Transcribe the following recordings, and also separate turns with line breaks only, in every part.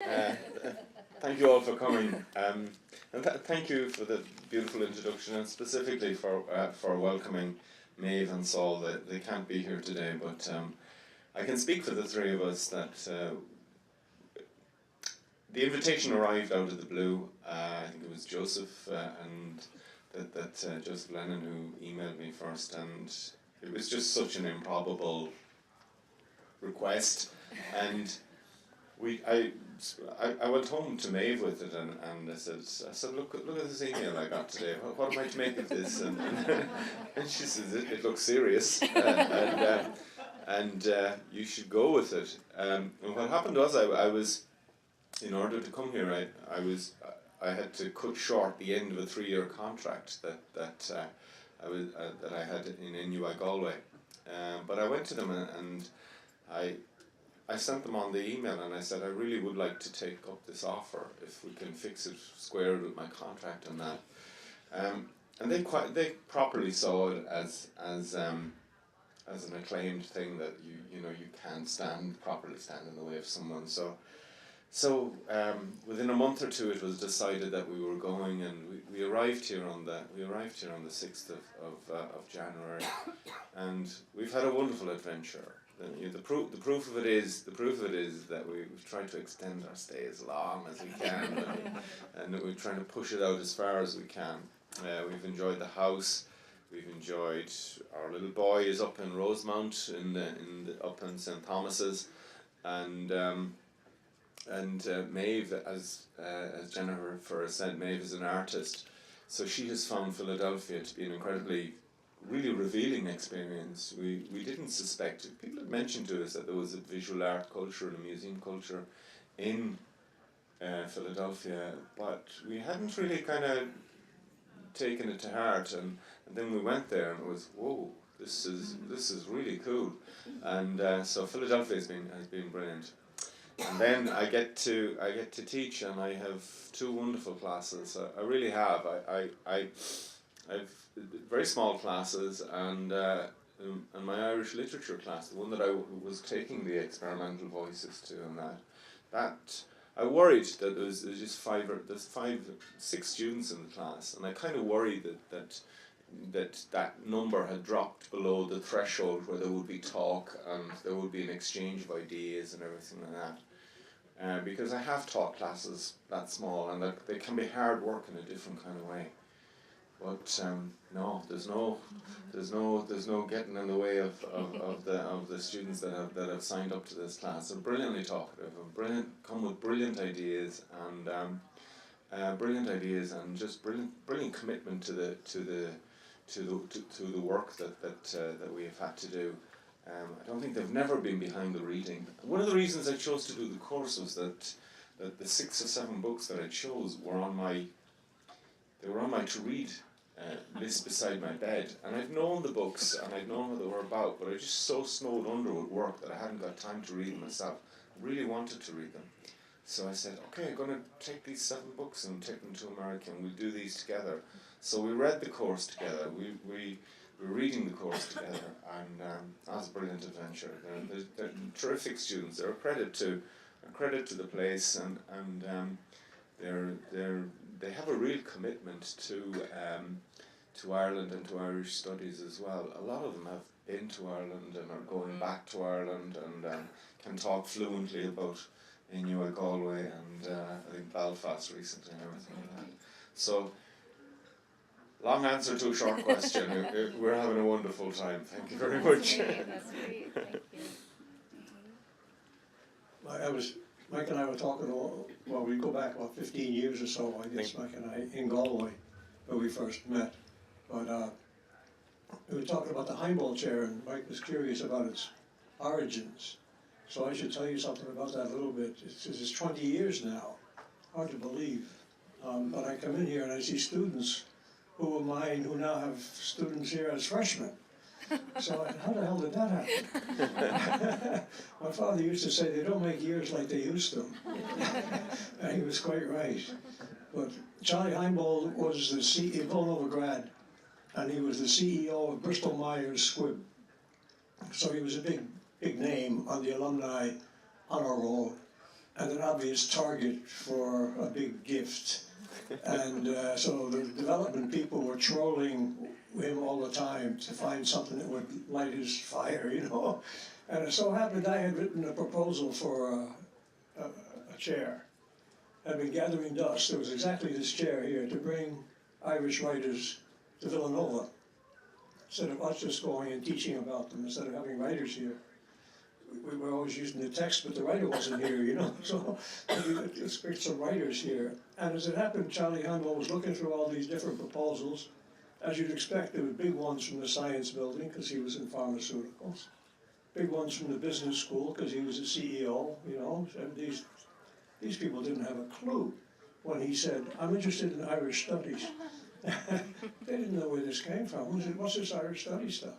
Uh, Thank you all for coming, and thank you for the beautiful introduction, and specifically for welcoming Maeve and Saul. They can't be here today, but I can speak for the three of us that the invitation arrived out of the blue. I think it was Joseph and Joseph Lennon who emailed me first, and it was just such an improbable request, and I went home to Maeve with it, and I said look at this email I got today. What am I to make of this? And she says it looks serious, and you should go with it. And what happened was I was, in order to come here, I had to cut short the end of a 3-year contract that I had in NUI Galway, but I went to them and I sent them on the email and I said I really would like to take up this offer if we can fix it square with my contract and that, and they properly saw it as an acclaimed thing that you can't properly stand in the way of someone. So within a month or two, it was decided that we were going, and we arrived here on the 6th of January, and we've had a wonderful adventure. The proof of it is that we've tried to extend our stay as long as we can, and we're trying to push it out as far as we can. We've enjoyed the house. We've enjoyed, our little boy is up in Rosemount up in St. Thomas's, and Maeve, as Jennifer said, Maeve is an artist, so she has found Philadelphia to be an incredibly, really revealing experience. We didn't suspect it. People had mentioned to us that there was a visual art culture and a museum culture in Philadelphia, but we hadn't really kind of taken it to heart, and then we went there and it was, whoa, this is really cool, and so Philadelphia has been brilliant. And then I get to teach, and I have 2 wonderful classes. I really have. I've very small classes, and my Irish literature class, the one that I was taking the experimental voices to, and that I worried that there's just 6 students in the class, and I kind of worried that number had dropped below the threshold where there would be talk and there would be an exchange of ideas and everything like that. Because I have taught classes that small, and that they can be hard work in a different kind of way. But no, there's no getting in the way of the students that have signed up to this class. They're brilliantly talkative and come with brilliant ideas and just brilliant commitment to the work that we have had to do. I don't think they've never been behind the reading. One of the reasons I chose to do the course was that the 6 or 7 books that I chose were on my to read list beside my bed, and I'd known the books and I'd known what they were about, but I was just so snowed under with work that I hadn't got time to read them myself. I really wanted to read them, so I said, okay, I'm going to take these 7 books and take them to America, and we'll do these together. So we read the course together. We were reading the course together, and that was a brilliant adventure. They're terrific students. They're a credit to the place, and they have a real commitment to Ireland and to Irish studies as well. A lot of them have been to Ireland and are going back to Ireland, and can talk fluently about NUI Galway and I think Belfast recently and everything like that. So, long answer to a short question. We're having a wonderful time. Thank you very much.
That's great. Thank you.
Mike and I were talking, we go back about 15 years or so, I guess, Mike and I, in Galway, where we first met. But we were talking about the Heimbold chair, and Mike was curious about its origins. So I should tell you something about that a little bit. It's 20 years now. Hard to believe. But I come in here and I see students who are mine who now have students here as freshmen. So how the hell did that happen? My father used to say they don't make years like they used to. And he was quite right. But Charlie Heimbold was the Villanova grad, and he was the CEO of Bristol Myers Squibb. So he was a big name on the alumni honor roll. and an obvious target for a big gift. And so the development people were trolling him all the time to find something that would light his fire, you know. And it so happened I had written a proposal for a chair. I'd been gathering dust. There was exactly this chair here to bring Irish writers to Villanova. Instead of us just going and teaching about them, instead of having writers here. We were always using the text, but the writer wasn't here, you know. So let's bring some writers here. And as it happened, Charlie Heimbold was looking through all these different proposals. As you'd expect, there were big ones from the science building, because he was in pharmaceuticals. Big ones from the business school, because he was a CEO, you know. And these people didn't have a clue when he said, I'm interested in Irish studies. They didn't know where this came from. What's this Irish studies stuff?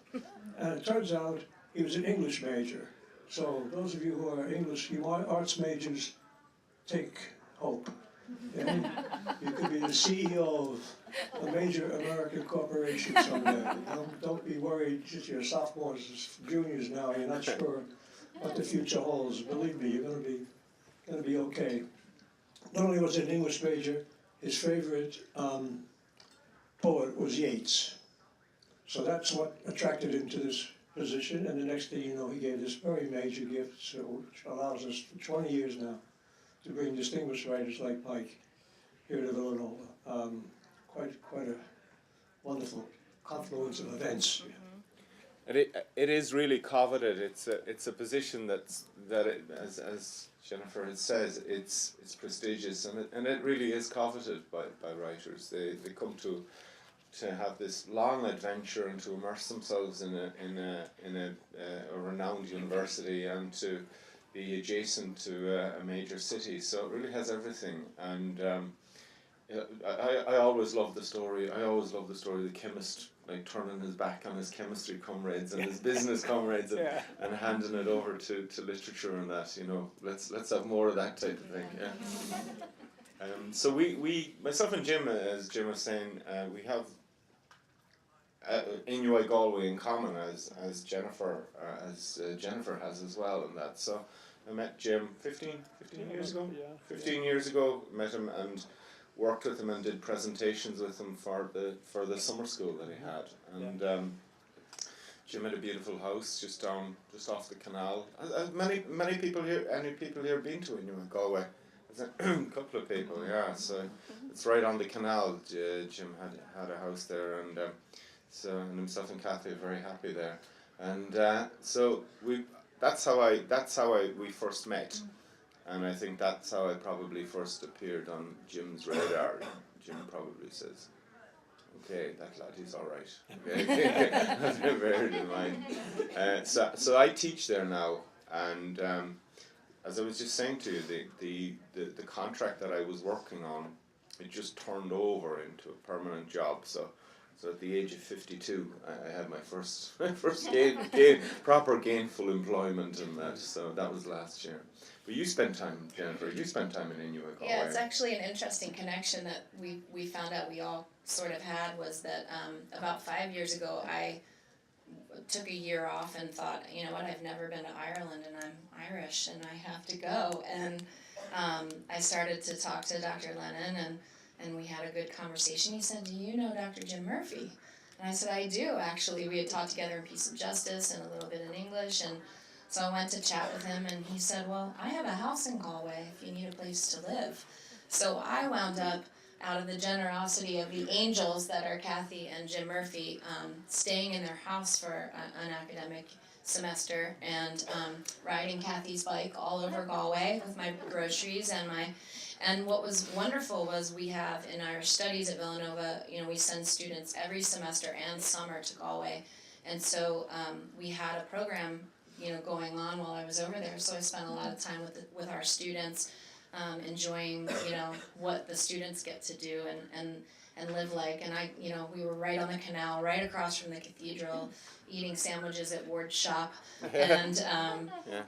And it turns out he was an English major. So those of you who are English, arts majors, take hope. You know? You could be the CEO of a major American corporation someday. Don't be worried, just you're sophomores, juniors now, you're not sure what the future holds. Believe me, you're gonna be okay. Not only was he an English major, his favorite poet was Yeats. So that's what attracted him to this position, and the next thing you know, he gave this very major gift, so, which allows us for 20 years now to bring distinguished writers like Mike here to Villanova. Quite a wonderful confluence of events.
It is really coveted. It's a position as Jennifer had said, it's prestigious, and it really is coveted by writers. They come to have this long adventure and to immerse themselves in a renowned university and to be adjacent to a major city. So it really has everything. And I always love the story. Of the chemist like turning his back on his chemistry comrades and his business comrades and handing it over to literature and that. You know, let's have more of that type of thing. Yeah. So we myself and Jim, as Jim was saying, we have Inuit Galway in common as Jennifer has as well, and that. So I met Jim 15 years ago.
Yeah.
15 years ago, met him and worked with him and did presentations with him for the summer school that he had. And Jim had a beautiful house just off the canal. Many people here. Any people here been to Inuit Galway? There's a couple of people, yeah. So it's right on the canal. Jim had a house there, and and himself and Kathy are very happy there. And so that's how we first met, and I think that's how I probably first appeared on Jim's radar. Jim probably says, "Okay, that lad is all right." Okay, that's very in mind. So I teach there now, and as I was just saying to you, the contract that I was working on, it just turned over into a permanent job. So at the age of 52, I had my first proper gainful employment in that. So that was last year. But you spent time, Jennifer. You spent time in Inuit Galway.
Yeah, it's actually an interesting connection that we found out we all sort of had, was that about 5 years ago I took a year off and thought, you know what, I've never been to Ireland and I'm Irish and I have to go. And I started to talk to Dr. Lennon and we had a good conversation. He said, do you know Dr. Jim Murphy? And I said, I do, actually. We had taught together in Peace of Justice and a little bit in English. And so I went to chat with him and he said, well, I have a house in Galway if you need a place to live. So I wound up, out of the generosity of the angels that are Kathy and Jim Murphy, staying in their house for an academic semester and riding Kathy's bike all over Galway with my groceries and what was wonderful was we have in Irish Studies at Villanova, you know, we send students every semester and summer to Galway, and so we had a program, you know, going on while I was over there. So I spent a lot of time with our students, enjoying, you know, what the students get to do and live like. And we were right on the canal, right across from the cathedral, eating sandwiches at Ward's shop, and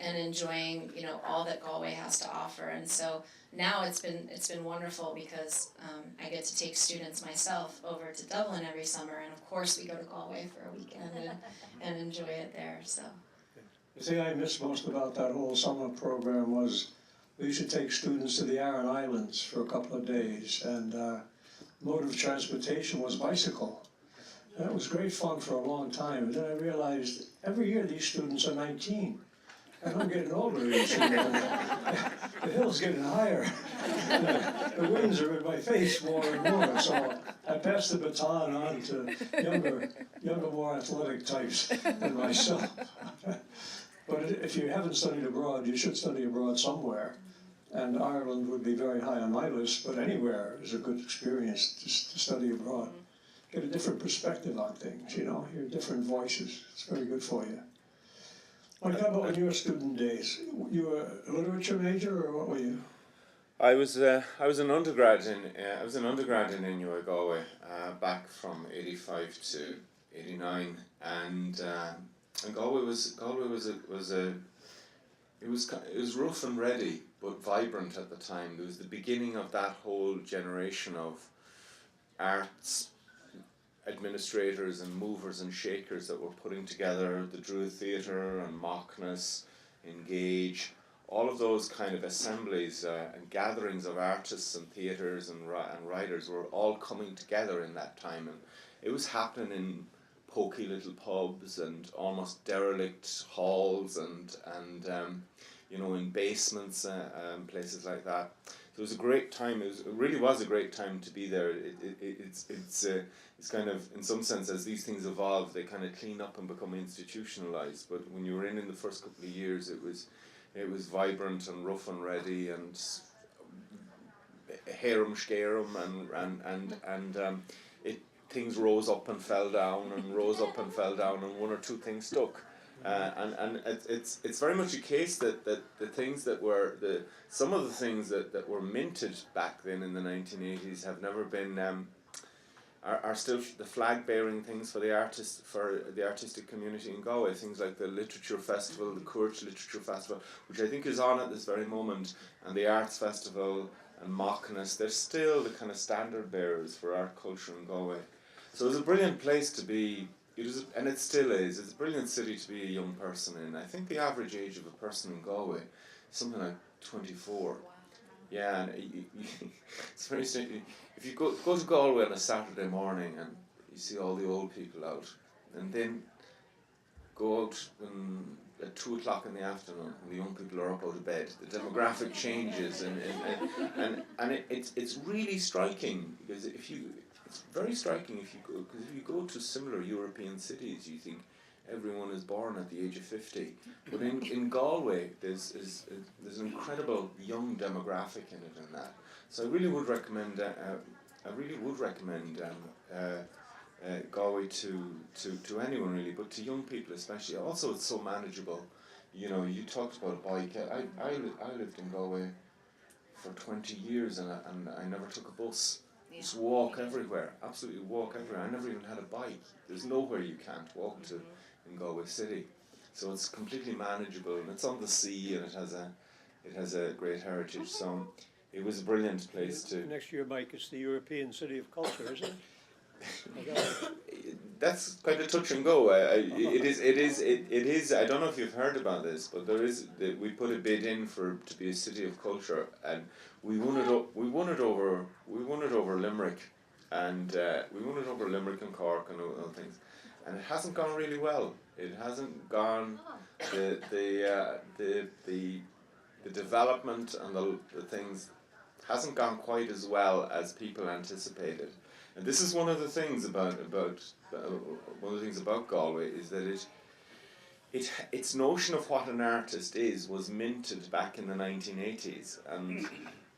enjoying, you know, all that Galway has to offer. And so now it's been wonderful because I get to take students myself over to Dublin every summer, and of course we go to Galway for a weekend and enjoy it there. So
the thing I miss most about that whole summer program was we used to take students to the Aran Islands for a couple of days, and mode of transportation was bicycle. That was great fun for a long time, and then I realized every year these students are 19, and I'm getting older each year. The hill's getting higher. The winds are in my face more and more, so I passed the baton on to younger, more athletic types than myself. But if you haven't studied abroad, you should study abroad somewhere. And Ireland would be very high on my list, but anywhere is a good experience to study abroad. Get a different perspective on things, you know, hear different voices. It's very good for you. Mike, how about in your student days? You were a literature major, or what were you?
I was an undergrad in NUI Galway back from '85 to '89, and Galway was rough and ready but vibrant at the time. There was the beginning of that whole generation of arts administrators and movers and shakers that were putting together the Druid Theatre and Mockness, Engage, all of those kind of assemblies and gatherings of artists and theatres and writers were all coming together in that time, and it was happening in poky little pubs and almost derelict halls and you know, in basements and places like that. So it was a great time. It really was a great time to be there. It's kind of, in some sense, as these things evolve, they kind of clean up and become institutionalized. But when you were in the first couple of years, it was vibrant and rough and ready and harum scarum and things rose up and fell down and rose up and fell down, and one or two things stuck. And it's very much a case that the things that were some of the things that were minted back then in the 1980s have never been are still the flag bearing things for the artistic community in Galway. Things like the Literature Festival, the Courage Literature Festival, which I think is on at this very moment, and the Arts Festival and Mockness. They're still the kind of standard bearers for art culture in Galway. So it was a brilliant place to be. And it still is. It's a brilliant city to be a young person in. I think the average age of a person in Galway is something like 24. Wow. Yeah, and it's very strange. If you go to Galway on a Saturday morning and you see all the old people out, and then go out at 2 o'clock in the afternoon when the young people are up out of bed, the demographic changes, and it's really striking, because it's very striking because if you go to similar European cities, you think everyone is born at the age of 50. But in Galway, there's an incredible young demographic in it, in that. So I really would recommend Galway to anyone really, but to young people especially. Also, it's so manageable. You know, you talked about a bike. I lived in Galway for 20 years and I never took a bus. Just walk everywhere, absolutely walk everywhere. I never even had a bike. There's nowhere you can't walk to in Galway City. So it's completely manageable, and it's on the sea, and it has a great heritage. So it was a brilliant place to.
Next year, Mike, it's the European City of Culture, isn't it?
That's kind of touch and go. It is. I don't know if you've heard about this, but we put a bid in to be a city of culture, and we won it over Limerick, and we won it over Limerick and Cork and other things, and it hasn't gone really well. It hasn't gone the development and the things hasn't gone quite as well as people anticipated. And this is one of the things about Galway, is that its notion of what an artist was minted back in the 1980s, and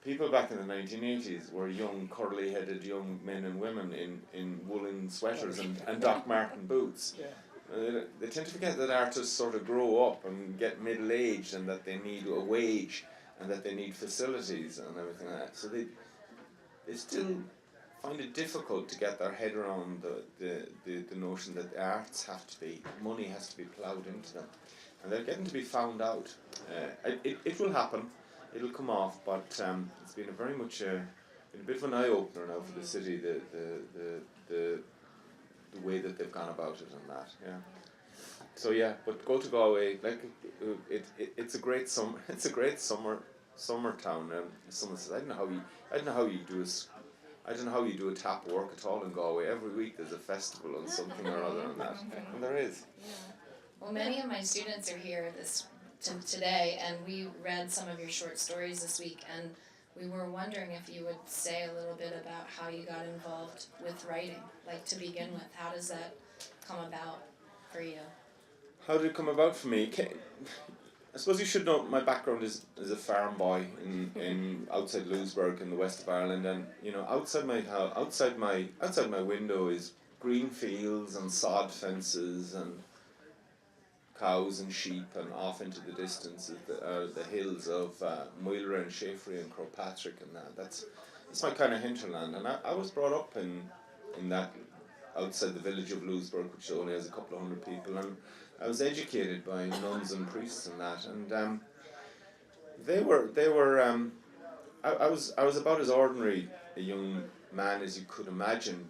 people back in the 1980s were young, curly-headed young men and women in woolen sweaters and Doc Marten boots. Yeah. They tend to forget that artists sort of grow up and get middle-aged, and that they need a wage and that they need facilities and everything like that. So they still find it difficult to get their head around the notion that the arts money has to be ploughed into them, and they're getting to be found out. It will happen, it'll come off, but it's been a bit of an eye opener now for the city, the way that they've gone about it and that. Yeah. So yeah, but go to Galway. Like it's a great summer. It's a great summer Summertown, and someone says, I don't know how you do I don't know how you do a tap work at all in Galway. Every week there's a festival on something or other on that, and there is.
Yeah. Well, many of my students are here today, and we read some of your short stories this week, and we were wondering if you would say a little bit about how you got involved with writing, like to begin with. How does that come about for you?
How did it come about for me? I suppose you should know my background is a farm boy in outside Louisburgh in the west of Ireland, and you know outside my house, outside my window is green fields and sod fences and cows and sheep, and off into the distance are the hills of Moylra and Schaefery and Crowpatrick, and that's my kind of hinterland, and I was brought up in that outside the village of Louisburgh, which only has a couple of hundred people, and I was educated by nuns and priests and that, and they were I was about as ordinary a young man as you could imagine.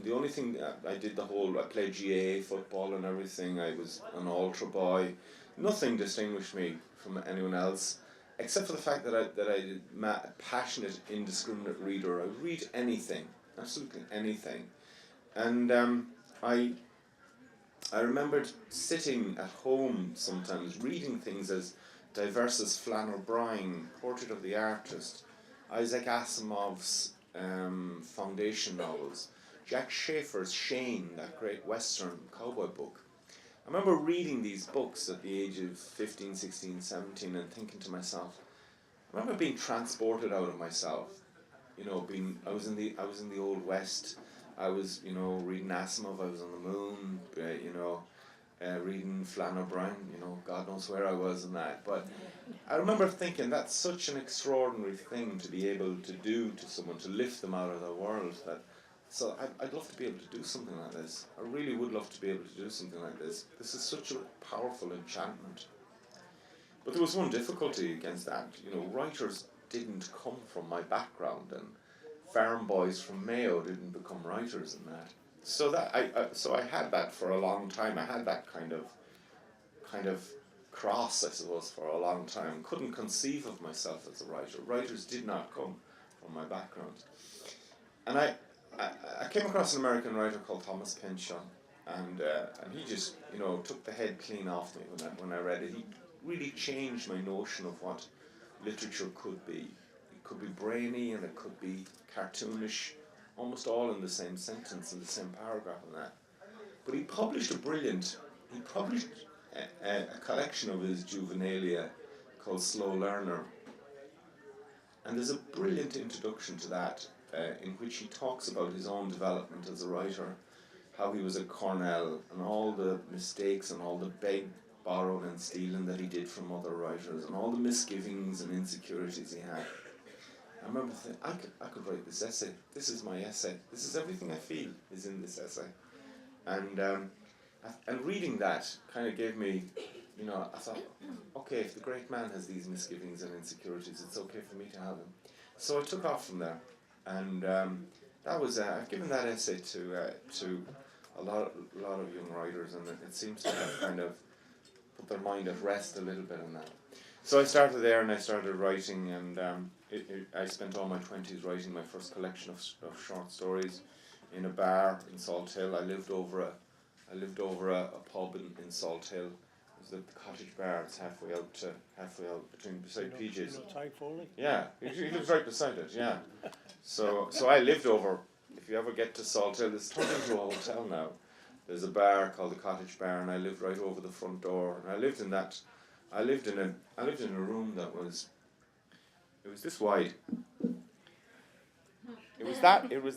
The only thing I played GAA football and everything. I was an ultra boy. Nothing distinguished me from anyone else, except for the fact that I'm a passionate, indiscriminate reader. I would read anything, absolutely anything, and I remembered sitting at home sometimes reading things as diverse as Flann O'Brien, Portrait of the Artist, Isaac Asimov's Foundation novels, Jack Schaefer's Shane, that great Western cowboy book. I remember reading these books at the age of 15, 16, 17 and thinking to myself, I remember being transported out of myself. You know, I was in the Old West. I was, reading Asimov. I was on the moon. Reading Flann O'Brien. God knows where I was in that. But I remember thinking that's such an extraordinary thing to be able to do to someone, to lift them out of their world. So I'd love to be able to do something like this. I really would love to be able to do something like this. This is such a powerful enchantment. But there was one difficulty against that. Writers didn't come from my background, and farm boys from Mayo didn't become writers in that. So that I had that for a long time. I had that kind of cross, I suppose, for a long time. Couldn't conceive of myself as a writer. Writers did not come from my background. And I came across an American writer called Thomas Pynchon, and he just took the head clean off me when I read it. He really changed my notion of what literature could be. It could be brainy and it could be cartoonish, almost all in the same sentence, in the same paragraph and that. But he published a collection of his juvenilia called Slow Learner. And there's a brilliant introduction to that in which he talks about his own development as a writer, how he was at Cornell and all the mistakes and all the borrowing and stealing that he did from other writers and all the misgivings and insecurities he had. I remember thinking, I could write this essay. This is my essay. This is everything I feel is in this essay. And reading that kind of gave me, I thought, okay, if the great man has these misgivings and insecurities, it's okay for me to have them. So I took off from there. And that was, I've given that essay to a lot of young writers, and it seems to have kind of put their mind at rest a little bit on that. So I started there and I started writing, and I spent all my 20s writing my first collection of short stories in a bar in Salt Hill. I lived over a pub in Salt Hill. It was the Cottage Bar. It's halfway out beside PJ's. Yeah, he lives right beside it. Yeah. So I lived over. If you ever get to Salt Hill, it's turned into a hotel now. There's a bar called the Cottage Bar, and I lived right over the front door. And I lived in a room that was. It was this wide. It was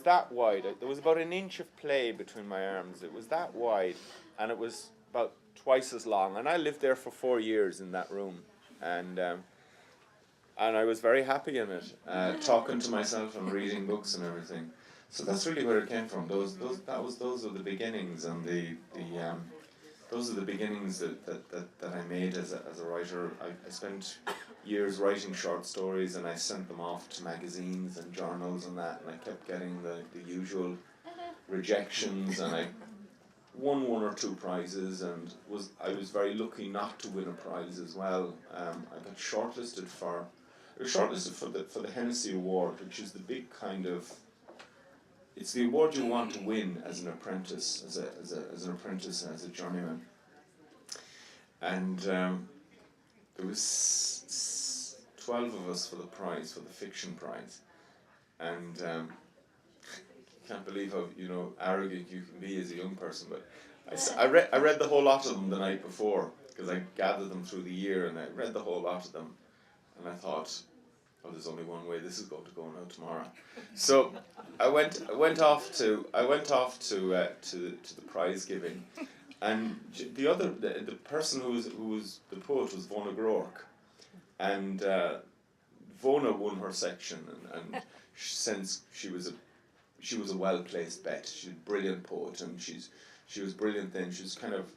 that wide. There was about an inch of play between my arms. It was that wide, and it was about twice as long. And I lived there for 4 years in that room, and I was very happy in it, talking to myself and reading books and everything. So that's really where it came from. Those are the beginnings, and those are the beginnings that I made as a writer. I spent years writing short stories, and I sent them off to magazines and journals and that, and I kept getting the usual rejections, and I won 1 or 2 prizes, and I was very lucky not to win a prize as well. I got shortlisted for I was shortlisted for the Hennessy Award, which is the big kind of, it's the award you want to win as an apprentice, as an apprentice and as a journeyman. And there was 12 of us for the prize, for the fiction prize, and can't believe how arrogant you can be as a young person. But I read the whole lot of them the night before, because I gathered them through the year, and I read the whole lot of them, and I thought, oh, there's only one way this is going to go now tomorrow. So I went off to the prize giving, and the person who was the poet was Vona Groark, and Vona won her section, and since she was a well placed bet. She's a brilliant poet, and she was brilliant then. She's kind of,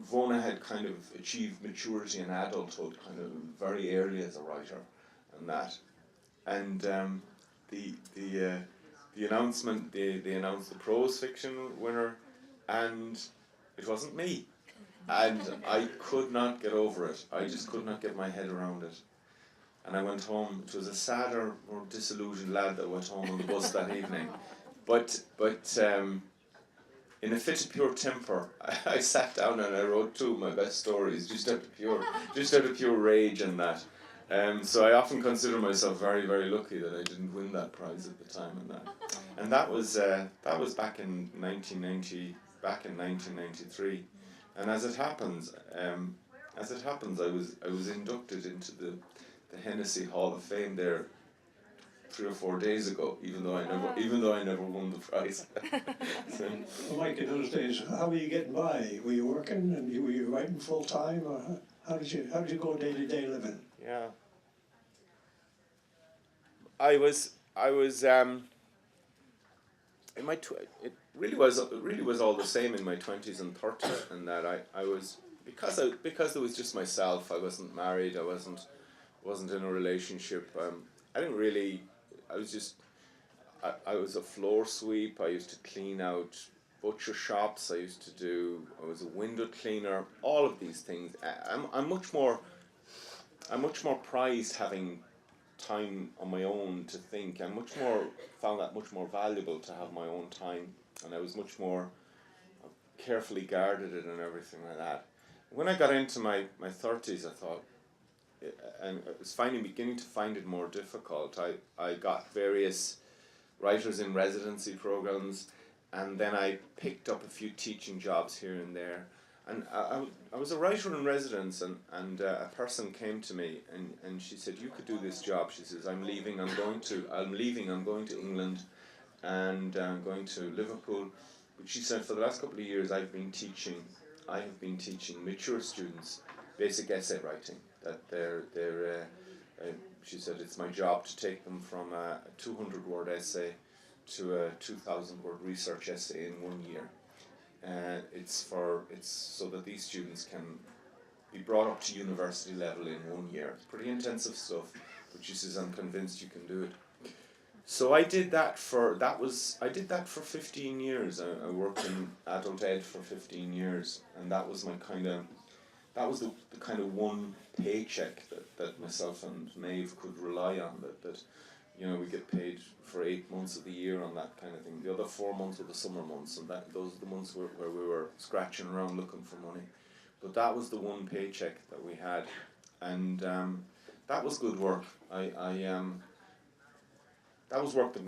Vona had kind of achieved maturity and adulthood kind of very early as a writer, and that, and the announcement, they announced the prose fiction winner, and it wasn't me, and I could not get over it. I just could not get my head around it, and I went home. It was a sadder, more disillusioned lad that went home on the bus that evening, but in a fit of pure temper, I sat down and I wrote two of my best stories, just out of pure rage and that. So I often consider myself very, very lucky that I didn't win that prize at the time, and that was back in 1993, and as it happens, I was inducted into the Hennessy Hall of Fame there 3 or 4 days ago, even though I never won the prize. So,
Well, Mike, in those days, how were you getting by? Were you working and were you writing full time, or how did you go day to day living?
yeah. I was in my it really was all the same in my 20s and 30s, and that I was, because there was just myself. I wasn't married. I wasn't in a relationship. I didn't really. I was a floor sweep. I used to clean out butcher shops. I was a window cleaner. All of these things. I'm much more prized having time on my own to think. Found that much more valuable to have my own time, and I was much more carefully guarded it and everything like that. When I got into my 30s, I thought, and I was beginning to find it more difficult. I got various writers in residency programs, and then I picked up a few teaching jobs here and there. And I was a writer in residence, and a person came to me and she said, you could do this job. She says, I'm leaving, I'm going to England, and I'm going to Liverpool. But she said, for the last couple of years I have been teaching mature students basic essay writing. That she said, it's my job to take them from a 200-word essay to a 2,000-word research essay in 1 year. It's so that these students can be brought up to university level in 1 year. It's pretty intensive stuff, but she says, I'm convinced you can do it. So I did that for 15 years. I worked in adult ed for 15 years, and that was the kind of one paycheck that myself and Maeve could rely on, that we get paid for 8 months of the year on that kind of thing. The other 4 months were the summer months, and those are the months where we were scratching around looking for money. But that was the one paycheck that we had, and that was good work. That was work that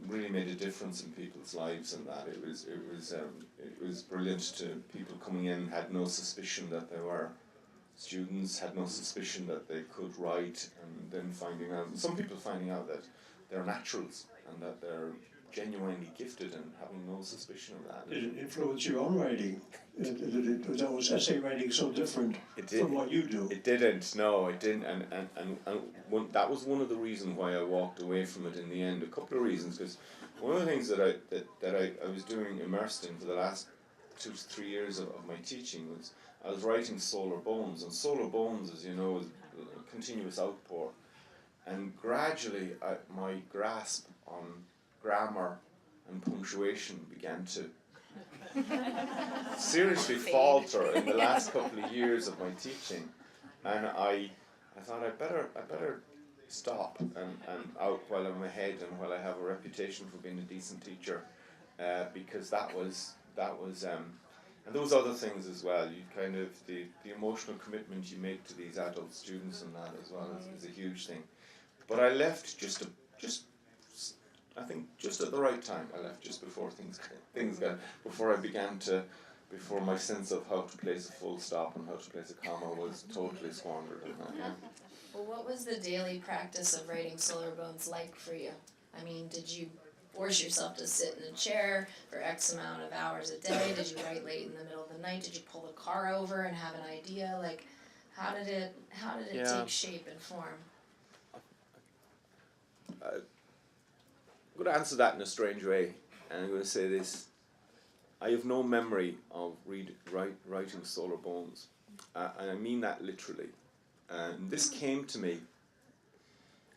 really made a difference in people's lives, and that it was brilliant to people coming in, had no suspicion that they were students, had no suspicion that they could write, and then some people finding out that they're naturals and that they're genuinely gifted and having no suspicion of that.
Did it influence your own writing? Was essay writing so different from what you do?
It didn't. No, it didn't. And that was one of the reasons why I walked away from it in the end. A couple of reasons, because one of the things that I was doing immersed in for the last 2 to 3 years of my teaching was I was writing Solar Bones, and Solar Bones, as you know, is a continuous outpour. And gradually, my grasp on grammar and punctuation began to seriously falter in the last couple of years of my teaching, and I thought I better stop and out while I'm ahead and while I have a reputation for being a decent teacher, because that was and those other things as well. You kind of the emotional commitment you make to these adult students and that as well is a huge thing. But I left just I think just at the right time. I left just before before my sense of how to place a full stop and how to place a comma was totally squandered in that. Yeah.
Well, what was the daily practice of writing Solar Bones like for you? I mean, did you force yourself to sit in a chair for X amount of hours a day? Did you write late in the middle of the night? Did you pull the car over and have an idea? Like, how did it take shape and form?
I'm going to answer that in a strange way, and I'm going to say this. I have no memory of writing Solar Bones, and I mean that literally. And this came to me.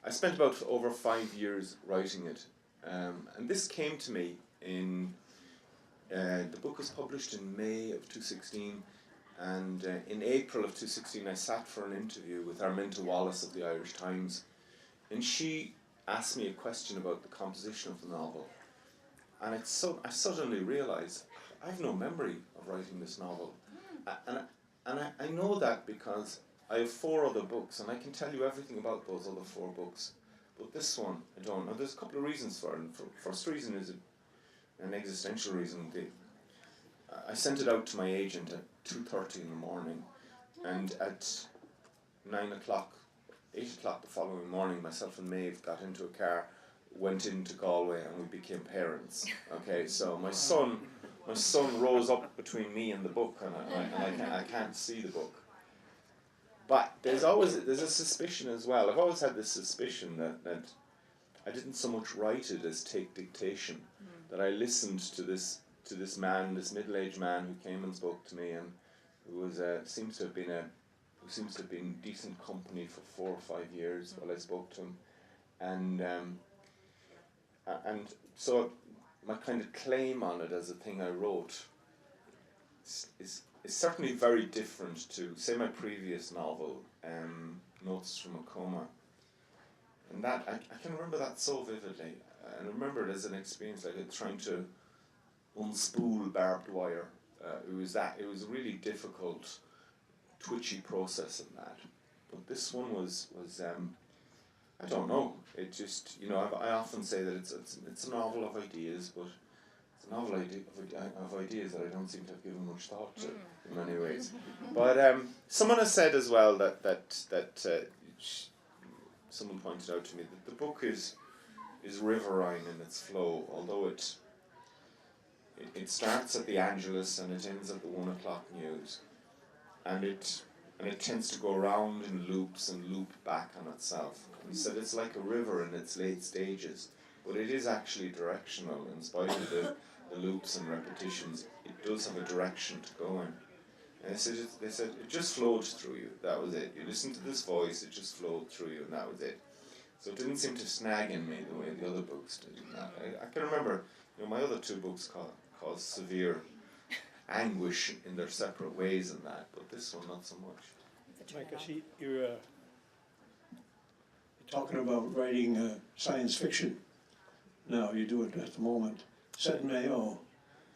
I spent about over 5 years writing it, and this came to me in. The book was published in May of 2016, and in April of 2016 I sat for an interview with Arminta Wallace of the Irish Times, and she asked me a question about the composition of the novel, and I suddenly realised I have no memory of writing this novel, and I know that because I have 4 other books, and I can tell you everything about those other 4 books, but this one I don't. Now there's a couple of reasons for it. The first reason is an existential reason. I sent it out to my agent at 2:30 in the morning, and at 9 o'clock, 8 o'clock the following morning, myself and Maeve got into a car, went into Galway, and we became parents. Okay, so my son rose up between me and the book, and I can't see the book. But there's a suspicion as well. I've always had this suspicion that I didn't so much write it as take dictation. That I listened to this man, this middle-aged man who came and spoke to me, and who seems to have been decent company for 4 or 5 years while I spoke to him, and so my kind of claim on it as a thing I wrote is certainly very different to, say, my previous novel, Notes from McCormack. And that I can remember that so vividly. I remember it as an experience like trying to unspool barbed wire. It was a really difficult, twitchy process in that. But this one was I don't know. It just, I often say that it's a novel of ideas, but it's a novel of ideas that I don't seem to have given much thought to in many ways. But someone has said as well that someone pointed out to me that the book is riverine in its flow, although it starts at the Angelus and it ends at the 1 o'clock news, and it tends to go around in loops and loop back on itself. And he said it's like a river in its late stages, but it is actually directional in spite of the loops and repetitions. It does have a direction to go in. And they said it just flowed through you. That was it. You listened to this voice, it just flowed through you, and that was it. So it didn't seem to snag in me the way the other books did. I can remember, my other 2 books caused severe anguish in their separate ways in that, but this one not so much.
Mike, I see you're talking about writing science fiction. Now you do it at the moment, set in Mayo,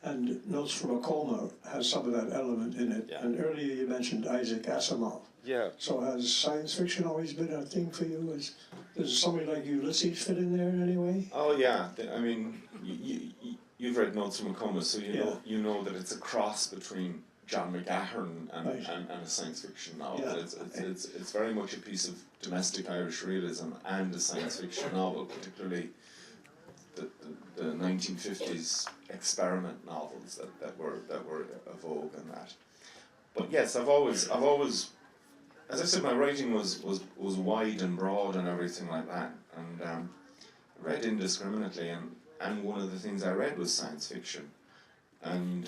and Notes from a Coma has some of that element in it. Yeah. And earlier you mentioned Isaac Asimov.
Yeah.
So has science fiction always been a thing for you? Does somebody like Ulysses fit in there in any way?
Oh yeah, I mean, you've read Notes from a Coma, so you know that it's a cross between John McGahern and a science fiction novel. Yeah. It's very much a piece of domestic Irish realism and a science fiction novel, particularly the 1950s experiment novels that were a vogue in that. But yes, I've always, as I said, my writing was wide and broad and everything like that, and I read indiscriminately, and one of the things I read was science fiction. And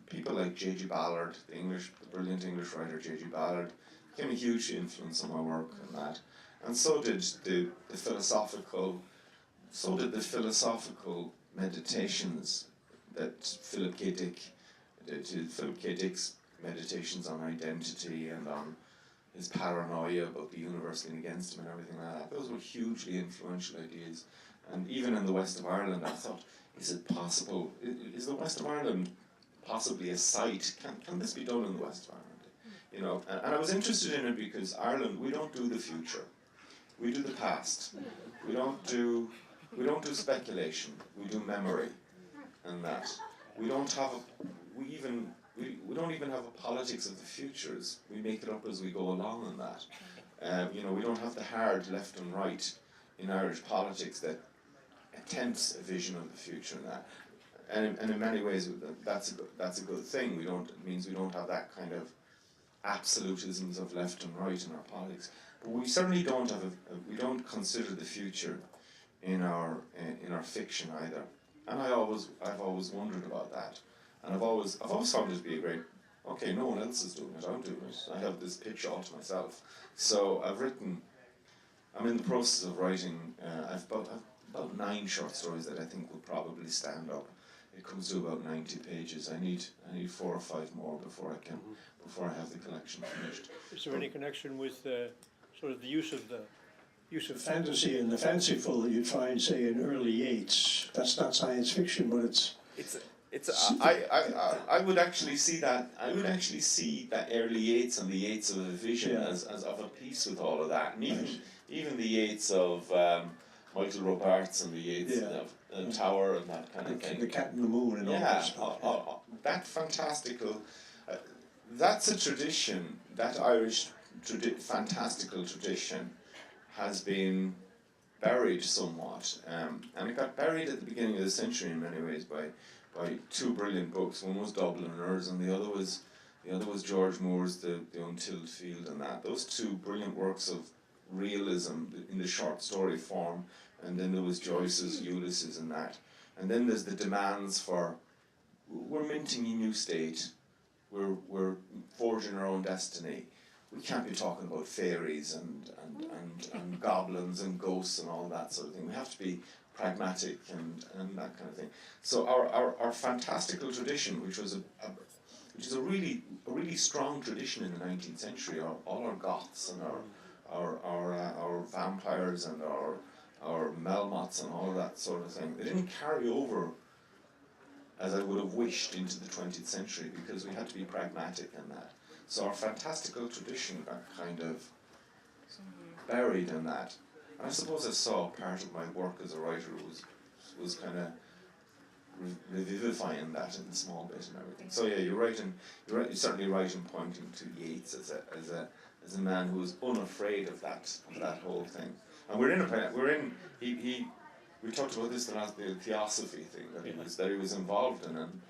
people like J.G. Ballard, the brilliant English writer J.G. Ballard, became a huge influence on my work and that. And so did the philosophical meditations that Philip K. Dick's meditations on identity and on his paranoia about the universe being against him and everything like that. Those were hugely influential ideas. And even in the west of Ireland, I thought, is it possible? Is the west of Ireland possibly a site? Can this be done in the west of Ireland? You know, and I was interested in it because Ireland, we don't do the future, we do the past. We don't do speculation. We do memory, and that we don't have we don't even have a politics of the futures. We make it up as we go along in that. You know, we don't have the hard left and right in Irish politics that attempts a vision of the future and that. And in many ways, that's a good thing. It means we don't have that kind of absolutisms of left and right in our politics. But we certainly don't have we don't consider the future in our fiction either. And I've always wondered about that. And I've always found it to be a great, okay, no one else is doing it, I'm doing it. I have this pitch all to myself. So I'm in the process of writing, I've about 9 short stories that I think will probably stand up. It comes to about 90 pages. I need 4 or 5 more before I have the collection finished.
Is there any connection with sort of the use of
Fantasy and the fanciful that you'd find, say, in early Yeats? That's not science fiction, but
I would actually see that. I would actually see that early Yeats and the Yeats of a vision as of a piece with all of that, and even the Yeats of Michael Robarts and the Yeats of Tower and that kind of thing.
The Cat in the Moon and all that stuff.
That fantastical. That's a tradition. That Irish fantastical tradition has been buried somewhat, and it got buried at the beginning of the century in many ways by 2 brilliant books. One was Dubliners, and the other was George Moore's The Untilled Field, and that. Those 2 brilliant works of realism in the short story form, and then there was Joyce's Ulysses and that. And then there's the demands for, we're minting a new state, we're forging our own destiny. We can't be talking about fairies and goblins and ghosts and all that sort of thing. We have to be pragmatic and that kind of thing. So our fantastical tradition, which is a really strong tradition in the 19th century, all our Goths and our vampires and our Melmoths and all that sort of thing, they didn't carry over as I would have wished into the 20th century because we had to be pragmatic in that. So our fantastical tradition got kind of buried in that. And I suppose I saw part of my work as a writer was kind of revivifying that in a small bit and everything. So yeah, you're certainly right in pointing to Yeats as a man who was unafraid of that whole thing. And we talked about this the theosophy thing that he was involved in, and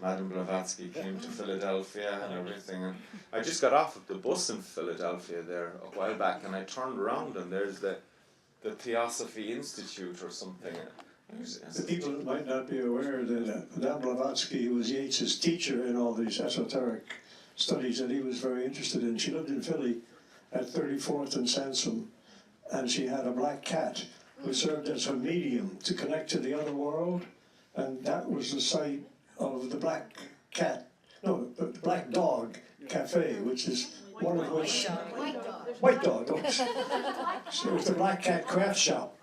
Madame Blavatsky came to Philadelphia and everything, and I just got off of the bus in Philadelphia there a while back, and I turned around and there's the Theosophy Institute or something.
The people that might not be aware that Madame Blavatsky was Yeats's teacher in all these esoteric studies that he was very interested in. She lived in Philly at 34th and Sansom, and she had a black cat who served as her medium to connect to the other world, and that was the site of the the Black Dog Cafe, which is one of which... White Dog. So it was the Black Cat Craft Shop.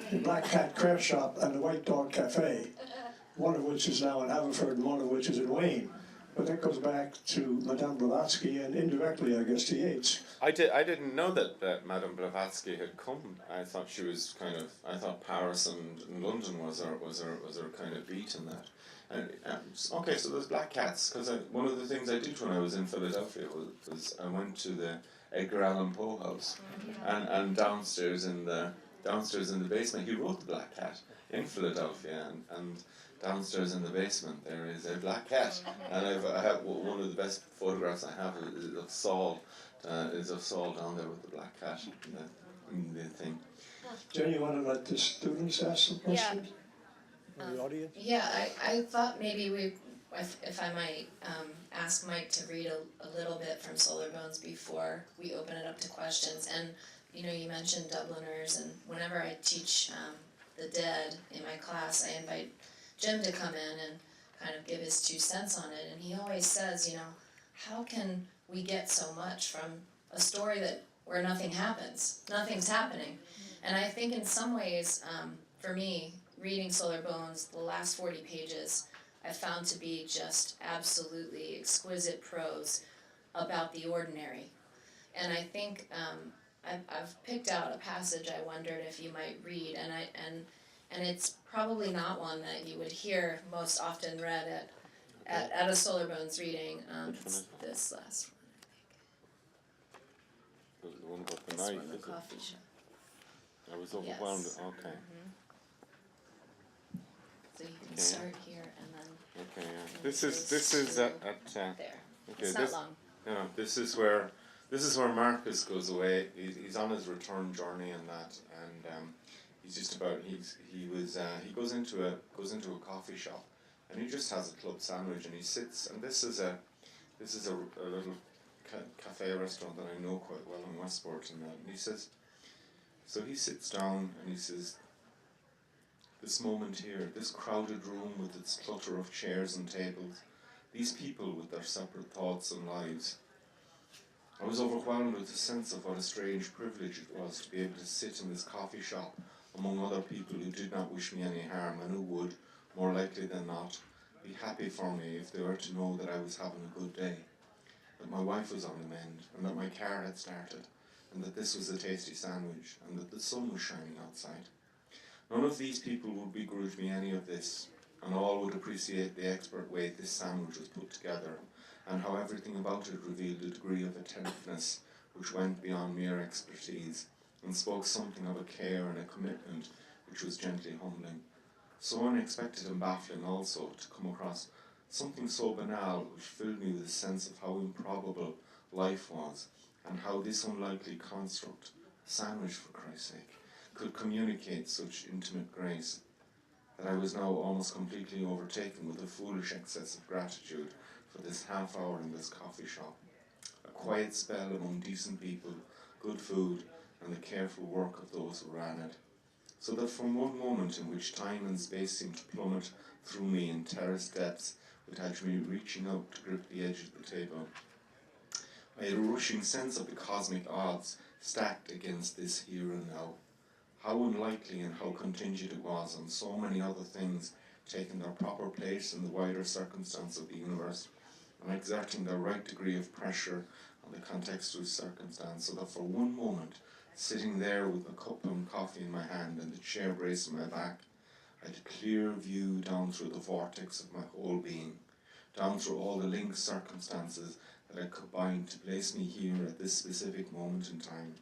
The Black Cat Craft Shop and the White Dog Cafe, one of which is now in Haverford and one of which is in Wayne. But that goes back to Madame Blavatsky and indirectly, I guess, to Yeats.
I didn't know that Madame Blavatsky had come. I thought she was I thought Paris and London was her kind of beat in that. And okay, so there's black cats, because one of the things I did when I was in Philadelphia was I went to the Edgar Allan Poe house, and downstairs in the basement he wrote the Black Cat in Philadelphia, and downstairs in the basement there is a black cat, and I have one of the best photographs I have is of Saul down there with the black cat in the thing.
Jenny, you want to let the students ask some questions?
the audience?
Yeah, I thought maybe if I might ask Mike to read a little bit from Solar Bones before we open it up to questions. And you mentioned Dubliners, and whenever I teach the Dead in my class, I invite Jim to come in and kind of give his 2 cents on it. And he always says, how can we get so much from a story where nothing happens, nothing's happening. And I think in some ways, for me, reading Solar Bones, the last 40 pages, I found to be just absolutely exquisite prose about the ordinary. And I think I've picked out a passage I wondered if you might read, and it's probably not one that you would hear most often read at a Solar Bones reading. It's this last one,
The one about
I
the
think. This
knife,
one, the
is it?
coffee shop.
I was overwhelmed.
Yes.
Okay.
So you can
Okay.
start here and then
Okay. Yeah.
And
This
it
is
goes
at
there.
okay.
It's not long.
No, this is where Marcus goes away. He's on his return journey and that, and he's just about he goes into a coffee shop, and he just has a club sandwich, and he sits, and this is a little cafe restaurant that I know quite well in Westport, and he says, so he sits down and he says, this moment here, this crowded room with its clutter of chairs and tables, these people with their separate thoughts and lives. I was overwhelmed with a sense of what a strange privilege it was to be able to sit in this coffee shop among other people who did not wish me any harm and who would, more likely than not, be happy for me if they were to know that I was having a good day, that my wife was on the mend, and that my car had started, and that this was a tasty sandwich, and that the sun was shining outside. None of these people would begrudge me any of this, and all would appreciate the expert way this sandwich was put together, and how everything about it revealed a degree of attentiveness which went beyond mere expertise, and spoke something of a care and a commitment which was gently humbling. So unexpected and baffling also to come across something so banal which filled me with a sense of how improbable life was, and how this unlikely construct, a sandwich for Christ's sake, could communicate such intimate grace, that I was now almost completely overtaken with a foolish excess of gratitude for this half hour in this coffee shop, a quiet spell among decent people, good food, and the careful work of those who ran it. So that from one moment in which time and space seemed to plummet through me in terraced depths, which had me reaching out to grip the edge of the table, I had a rushing sense of the cosmic odds stacked against this here and now. How unlikely and how contingent it was on so many other things taking their proper place in the wider circumstance of the universe, and exerting their right degree of pressure on the contextual circumstance, so that for one moment, sitting there with a cup of coffee in my hand and the chair bracing my back, I had a clear view down through the vortex of my whole being, down through all the linked circumstances that had combined to place me here at this specific moment in time,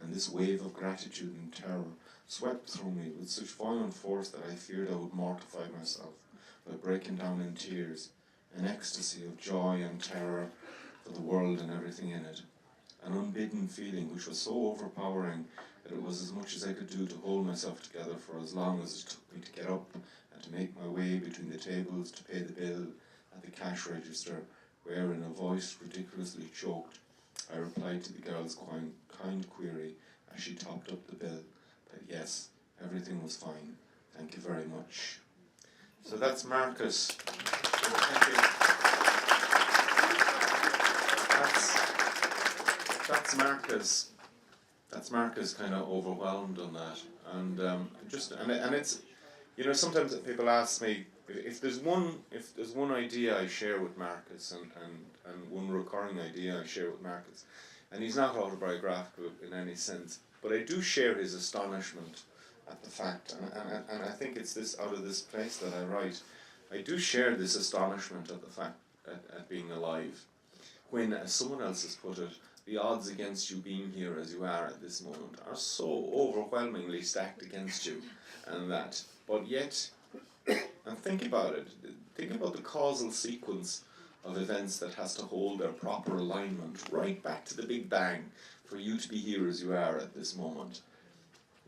and this wave of gratitude and terror swept through me with such violent force that I feared I would mortify myself by breaking down in tears, an ecstasy of joy and terror for the world and everything in it, an unbidden feeling which was so overpowering that it was as much as I could do to hold myself together for as long as it took me to get up and to make my way between the tables to pay the bill at the cash register, where in a voice ridiculously choked, I replied to the girl's kind query as she topped up the bill that yes, everything was fine, thank you very much. So that's Marcus. Thank you. That's Marcus. That's Marcus kind of overwhelmed on that, and and it's, you know, sometimes people ask me if there's one idea I share with Marcus, and one recurring idea I share with Marcus, and he's not autobiographical in any sense, but I do share his astonishment at the fact, and I think it's this out of this place that I write. I do share this astonishment at the fact at being alive, when, as someone else has put it, the odds against you being here as you are at this moment are so overwhelmingly stacked against you, and that, but yet, and think about it, think about the causal sequence of events that has to hold their proper alignment right back to the Big Bang for you to be here as you are at this moment.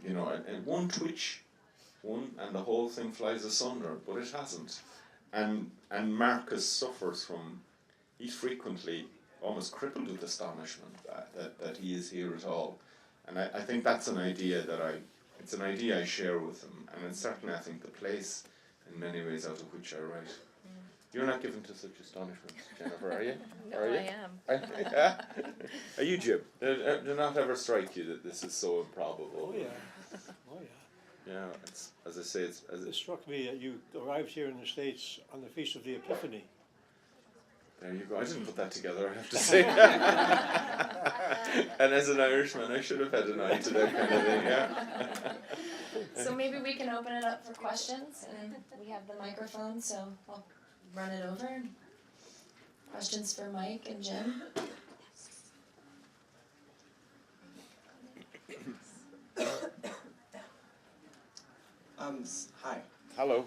You know, and one twitch, and the whole thing flies asunder, but it hasn't. And Marcus suffers from, he's frequently almost crippled with astonishment that he is here at all. And I think that's an idea it's an idea I share with him, and it's certainly, I think, the place in many ways out of which I write. You're not given to such astonishment, Jennifer, are you?
No,
Are you?
I am.
Are you, Jim? Do not ever strike you that this is so improbable.
Oh, yeah. Oh, yeah.
Yeah, it's, as I say,
It struck me that you arrived here in the States on the Feast of the Epiphany.
there you go. I didn't put that together, I have to say. And as an Irishman, I should have had an eye to that kind of thing, yeah.
So maybe we can open it up for questions, and we have the microphone, so I'll run it over. Questions for Mike and Jim?
Hi.
Hello.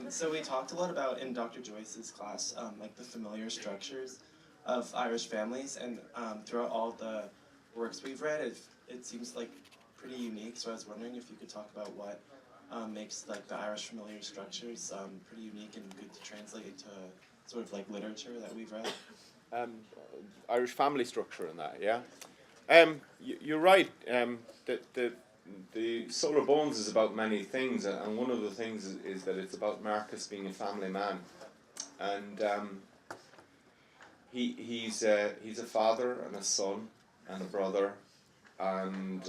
So we talked a lot about in Dr. Joyce's class, like the familiar structures of Irish families, and throughout all the works we've read, it seems like pretty unique. So I was wondering if you could talk about what makes like the Irish familiar structures pretty unique and good to translate into sort of like literature that we've read.
Irish family structure and that, yeah. You're right. The Solar Bones is about many things, and one of the things is that it's about Marcus being a family man, and he's a father and a son and a brother, and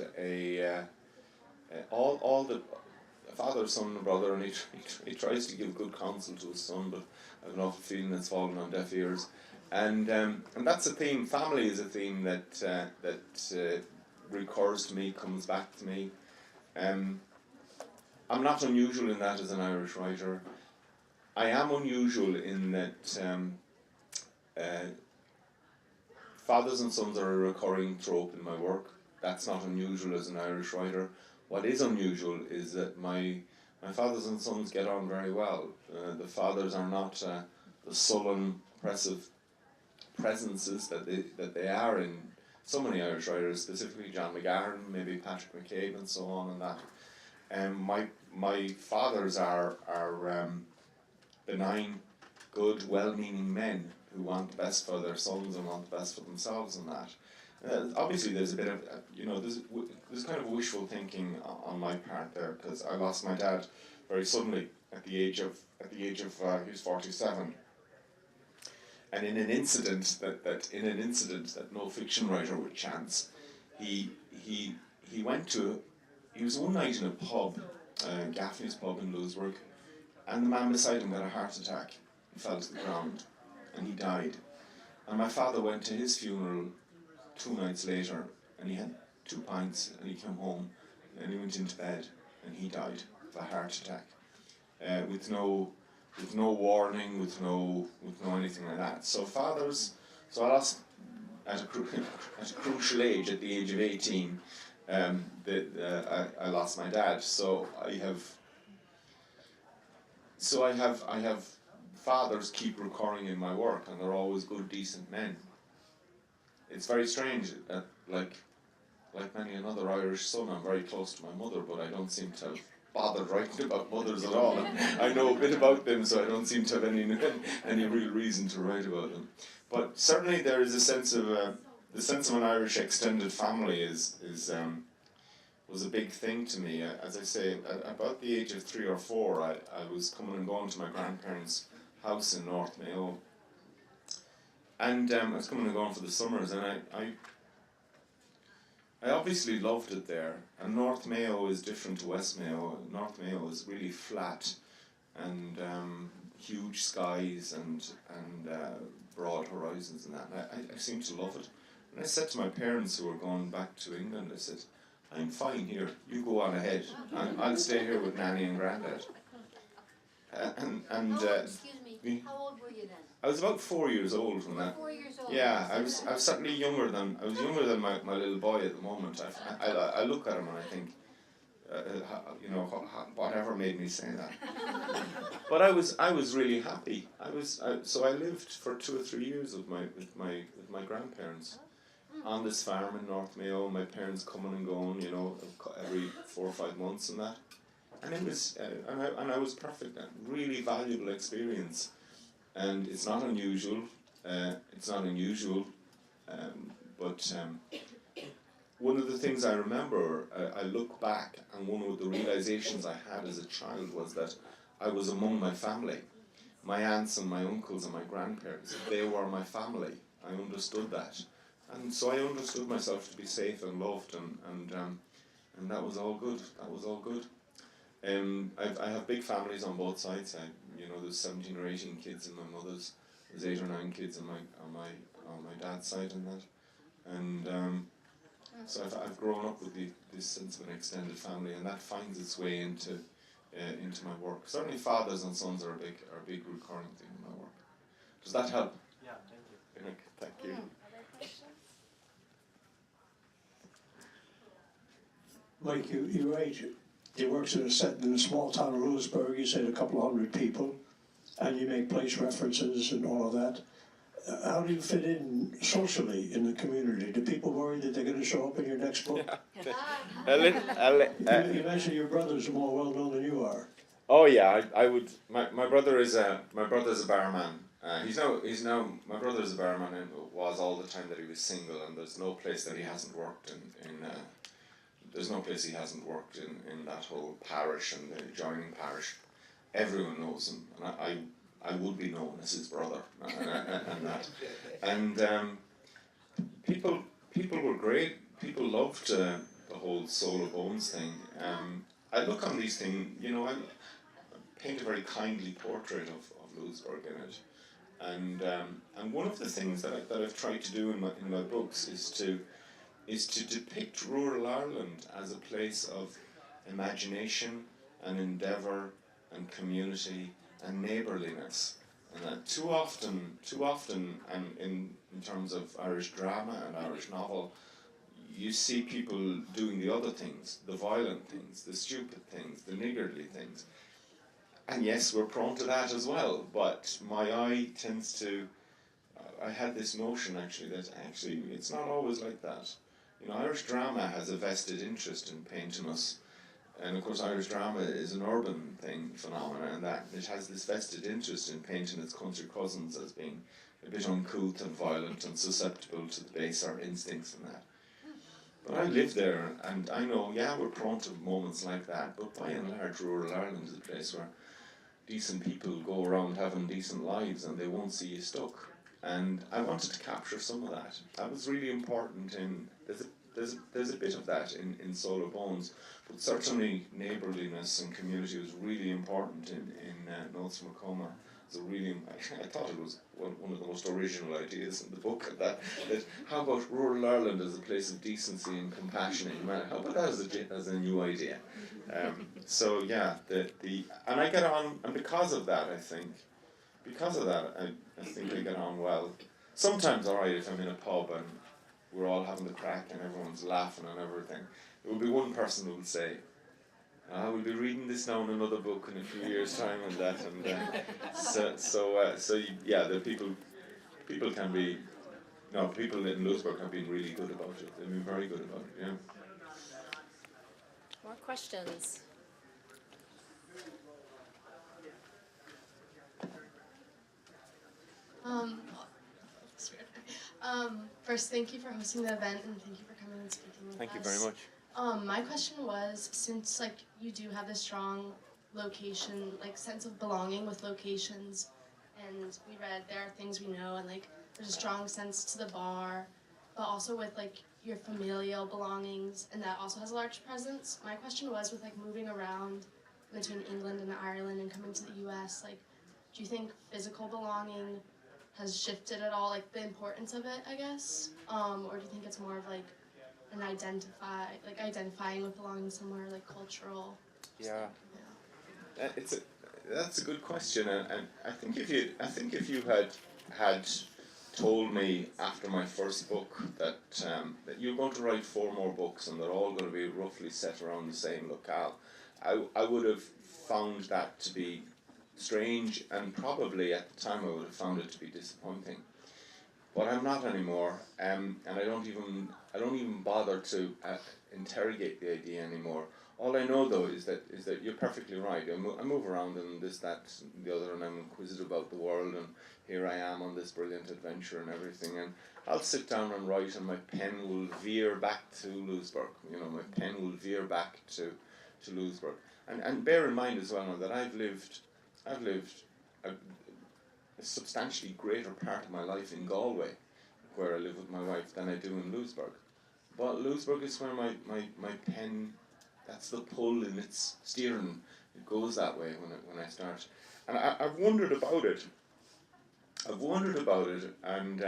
all the father, son, and brother, and he tries to give good counsel to his son, but I've an awful feeling it's fallen on deaf ears. And that's a theme. Family is a theme that recurs to me, comes back to me. I'm not unusual in that as an Irish writer. I am unusual in that fathers and sons are a recurring trope in my work. That's not unusual as an Irish writer. What is unusual is that my fathers and sons get on very well. The fathers are not the sullen, oppressive presences that they are in so many Irish writers, specifically John McGahern, maybe Patrick McCabe, and so on, and that. My fathers are benign, good, well-meaning men who want the best for their sons and want the best for themselves, and that. Obviously, there's a bit of there's kind of wishful thinking on my part there, because I lost my dad very suddenly at the age of he was 47. And in an incident that no fiction writer would chance, he was one night in a pub, Gaffney's pub in Louisburg, and the man beside him got a heart attack and fell to the ground, and he died. And my father went to his funeral 2 nights later, and he had 2 pints, and he came home, and he went into bed, and he died of a heart attack, with no warning, with no anything like that. So I lost at a crucial age, at the age of 18. I lost my dad. So I have fathers keep recurring in my work, and they're always good, decent men. It's very strange. Like many another Irish son, I'm very close to my mother, but I don't seem to have bothered writing about mothers at all. I know a bit about them, so I don't seem to have any real reason to write about them. But certainly there is a sense of the sense of an Irish extended family was a big thing to me. As I say, at about the age of 3 or 4, I was coming and going to my grandparents' house in North Mayo, and I was coming and going for the summers, and I obviously loved it there. And North Mayo is different to West Mayo. North Mayo is really flat and huge skies and broad horizons and that. And I seem to love it. And I said to my parents who were going back to England, I said, I'm fine here. You go on ahead. I'll stay here with Nanny and Grandad.
Excuse me. How old were you then?
I was about 4 years old when that.
4 years old.
Yeah, I was certainly younger than my little boy at the moment. I look at him and I think, whatever made me say that. But I was really happy. So I lived for 2 or 3 years with my grandparents on this farm in North Mayo. My parents coming and going, every 4 or 5 months and that. And it was and I was perfect. Really valuable experience. And it's not unusual. But one of the things I remember, I look back, and one of the realizations I had as a child was that I was among my family. my aunts and my uncles and my grandparents, they were my family. I understood that. And so I understood myself to be safe and loved, and that was all good. That was all good. I have big families on both sides. There's 17 or 18 kids in my mother's. There's 8 or 9 kids on my dad's side and that. And so I've grown up with this sense of an extended family, and that finds its way into my work. Certainly, fathers and sons are a big recurring thing in my work. Does that help?
Yeah, thank you.
Thank you.
Mike, you write, you works in a small town of Lewisburg, you said a couple of hundred people, and you make place references and all of that. How do you fit in socially in the community? Do people worry that they're going to show up in your next book? You mentioned your brothers are more well known than you are.
Oh yeah, I would. My brother's a barman. My brother is a barman and was all the time that he was single, and there's no place that he hasn't worked in there's no place he hasn't worked in that whole parish and the adjoining parish. Everyone knows him, and I would be known as his brother, and that. And people were great. People loved the whole Soul of Bones thing. I look on these things, I paint a very kindly portrait of Lewisburg in it. And one of the things that I've tried to do in my books is to depict rural Ireland as a place of imagination and endeavour and community and neighbourliness. And too often, and in terms of Irish drama and Irish novel, you see people doing the other things, the violent things, the stupid things, the niggardly things. And yes, we're prone to that as well, but my eye tends to... I had this notion that it's not always like that. Irish drama has a vested interest in painting us. And of course, Irish drama is an urban phenomenon, and that it has this vested interest in painting its country cousins as being a bit uncouth and violent and susceptible to the baser instincts and that. But I live there, and I know, we're prone to moments like that, but by and large, rural Ireland is a place where decent people go around having decent lives and they won't see you stuck. And I wanted to capture some of that. That was really important there's a bit of that in Soul of Bones, but certainly neighbourliness and community was really important in Notes from McCormack. I thought it was one of the most original ideas in the book. That how about rural Ireland as a place of decency and compassion and humanity? How about that as a new idea? So yeah, and I get on, and because of that, I think I get on well. Sometimes, alright, if I'm in a pub and we're all having the crack and everyone's laughing and everything, there will be one person who will say, we'll be reading this now in another book in a few years' time and that, and the people can be, people in Lewisburg have been really good about it. They've been very good about it, yeah.
More questions?
First, thank you for hosting the event, and thank you for coming and speaking with us.
Thank you very much.
My question was, since you do have this strong location, sense of belonging with locations, and we read there are things we know, and there's a strong sense to the bar, but also with your familial belongings, and that also has a large presence. My question was, with moving around between England and Ireland and coming to the U.S., do you think physical belonging has shifted at all, the importance of it, I guess? Or do you think it's more of an identifying with belonging somewhere, cultural?
Yeah. That's a good question, and I think if you had told me after my first book that you're going to write 4 more books and they're all going to be roughly set around the same locale, I would have found that to be strange, and probably at the time I would have found it to be disappointing. But I'm not anymore, and I don't even bother to interrogate the idea anymore. All I know though is that you're perfectly right. I move around and this, that, and the other, and I'm inquisitive about the world, and here I am on this brilliant adventure and everything. And I'll sit down and write, and my pen will veer back to Lewisburg. My pen will veer back to Lewisburg. And bear in mind as well now that I've lived a substantially greater part of my life in Galway, where I live with my wife, than I do in Louisburg. But Louisburg is where my pen, that's the pull in its steering. It goes that way when I start. And I've wondered about it. And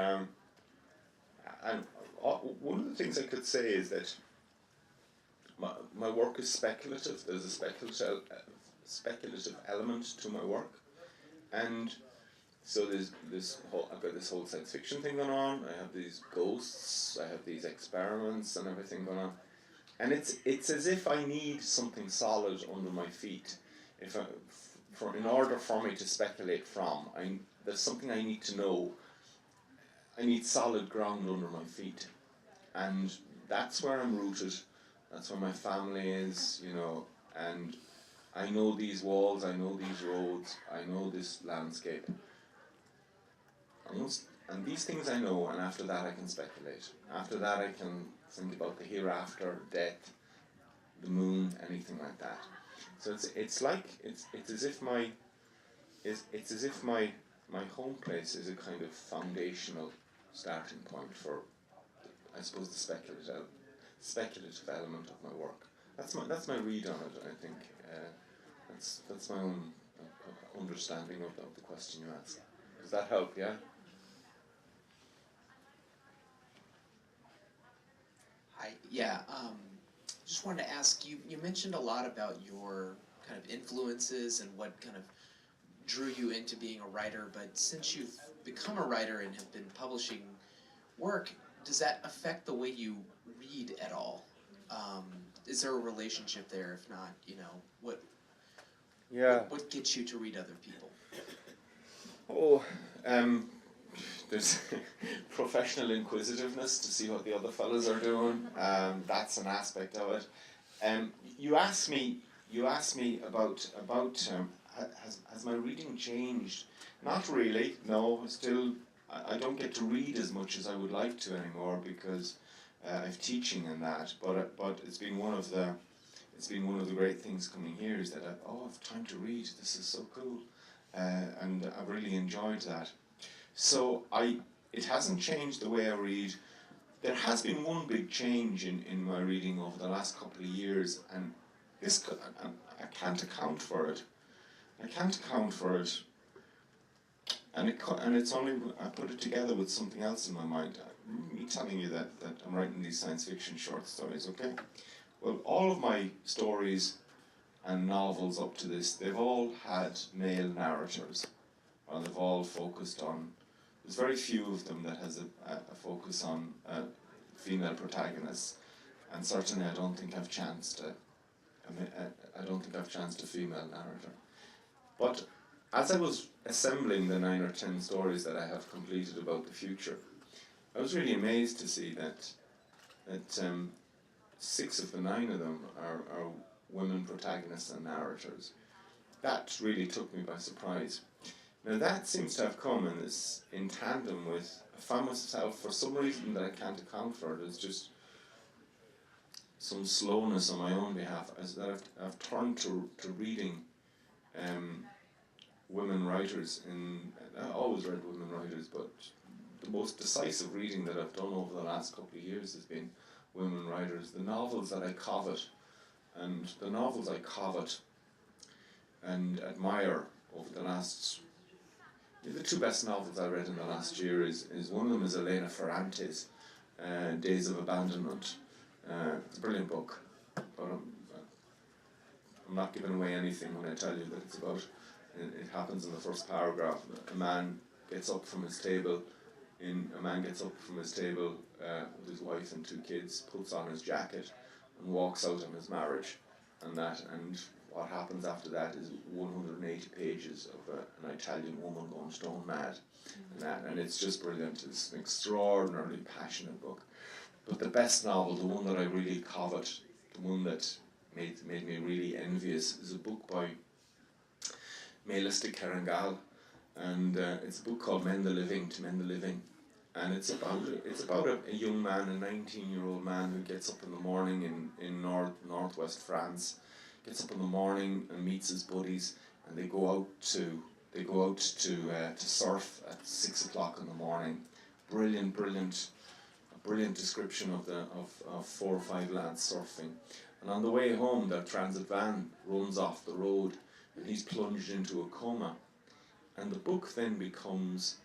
one of the things I could say is that my work is speculative. There's a speculative element to my work, and so I've got this whole science fiction thing going on. I have these ghosts. I have these experiments and everything going on, and it's as if I need something solid under my feet. In order for me to speculate from, there's something I need to know. I need solid ground under my feet, and that's where I'm rooted. That's where my family is, and I know these walls, I know these roads, I know this landscape. And these things I know, and after that I can speculate. After that I can think about the hereafter, death, the moon, anything like that. So it's as if my home place is a kind of foundational starting point for, I suppose, the speculative element of my work. That's my read on it. I think that's my own understanding of the question you asked. Does that help? Yeah.
Hi. Yeah. Just wanted to ask you. You mentioned a lot about your kind of influences and what kind of drew you into being a writer. But since you've become a writer and have been publishing work, does that affect the way you read at all? Is there a relationship there? If not, what gets you to read other people?
There's professional inquisitiveness to see what the other fellas are doing. That's an aspect of it. You asked me about has my reading changed? Not really. No, still I don't get to read as much as I would like to anymore because I've teaching and that. But it's been one of the great things coming here is that I've time to read. This is so cool, and I've really enjoyed that. So it hasn't changed the way I read. There has been one big change in my reading over the last couple of years, and I can't account for it. And it's only I put it together with something else in my mind. Me telling you that I'm writing these science fiction short stories, okay? Well, all of my stories and novels up to this, they've all had male narrators, or they've all focused on. There's very few of them that has a focus on female protagonists, and certainly I don't think I've chanced a female narrator. But as I was assembling the 9 or 10 stories that I have completed about the future, I was really amazed to see that 6 of the 9 of them are women protagonists and narrators. That really took me by surprise. Now that seems to have come in tandem with, I found myself, for some reason that I can't account for, there's just some slowness on my own behalf, as that I've turned to reading women writers. I always read women writers, but the most decisive reading that I've done over the last couple of years has been women writers. The novels that I covet, and admire over the last. The 2 best novels I read in the last year is one of them is Elena Ferrante's Days of Abandonment. It's a brilliant book, but I'm not giving away anything when I tell you that it's about. It happens in the first paragraph. A man gets up from his table with his wife and 2 kids, puts on his jacket, and walks out on his marriage, and what happens after that is 180 pages of an Italian woman going stone mad, and it's just brilliant. It's an extraordinarily passionate book. But the best novel, the one that I really covet, the one that made me really envious, is a book by Melissa Kerangal, and it's a book called Men the Living to Men the Living, and it's about a young man, a 19-year-old man who gets up in the morning in northwest France. Gets up in the morning and meets his buddies, and they go out to they go out to surf at 6 o'clock in the morning. A brilliant description of 4 or 5 lads surfing. And on the way home, their transit van runs off the road, and he's plunged into a coma. And the book then becomes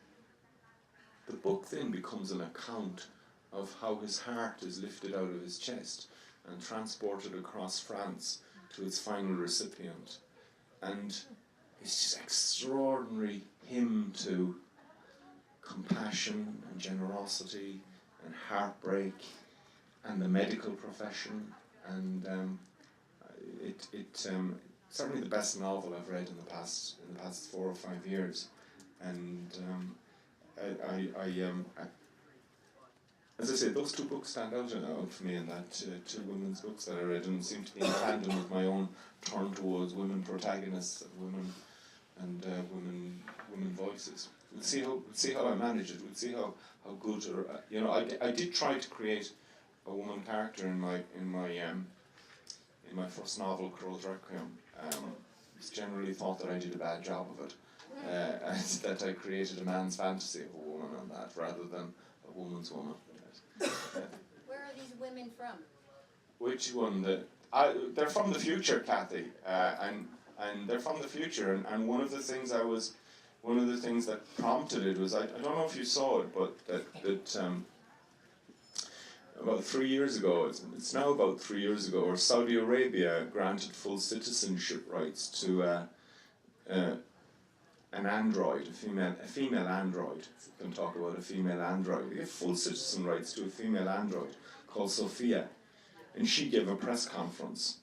an account of how his heart is lifted out of his chest and transported across France to its final recipient. And it's just extraordinary hymn to compassion and generosity and heartbreak and the medical profession, and certainly the best novel I've read in the past 4 or 5 years. And as I say, those 2 books stand out for me in that 2 women's books that I read, and seem to be in tandem with my own turn towards women protagonists and women voices. We'll see how I manage it. We'll see how good, or I did try to create a woman character in my first novel, Crow's Requiem. It's generally thought that I did a bad job of it, and that I created a man's fantasy of a woman on that rather than a woman's woman.
Where are these women from?
Which one? They're from the future, Kathy, and they're from the future. And one of the things that prompted it was, I don't know if you saw it, but that about 3 years ago, it's now about 3 years ago, or Saudi Arabia granted full citizenship rights to an android, a female android. If we can talk about a female android, they gave full citizen rights to a female android called Sophia, and she gave a press conference,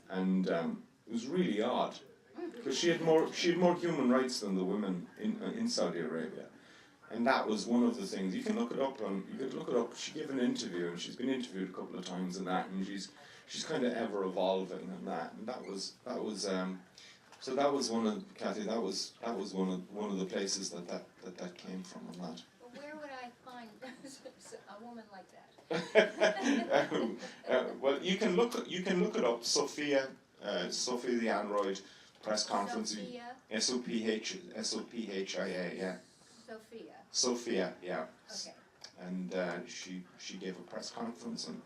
and it was really odd because she had more human rights than the women in Saudi Arabia. And that was one of the things. You can look it up. She gave an interview, and she's been interviewed a couple of times in that, and she's kind of ever evolving in that. And that was so that was one of Kathy. That was one of the places that came from on that.
Well, where would I find a woman like that?
Well, you can look it up. Sophia the android press conference.
Sophia?
Sophia, yeah.
Sophia.
Sophia, yeah.
Okay.
And she gave a press conference and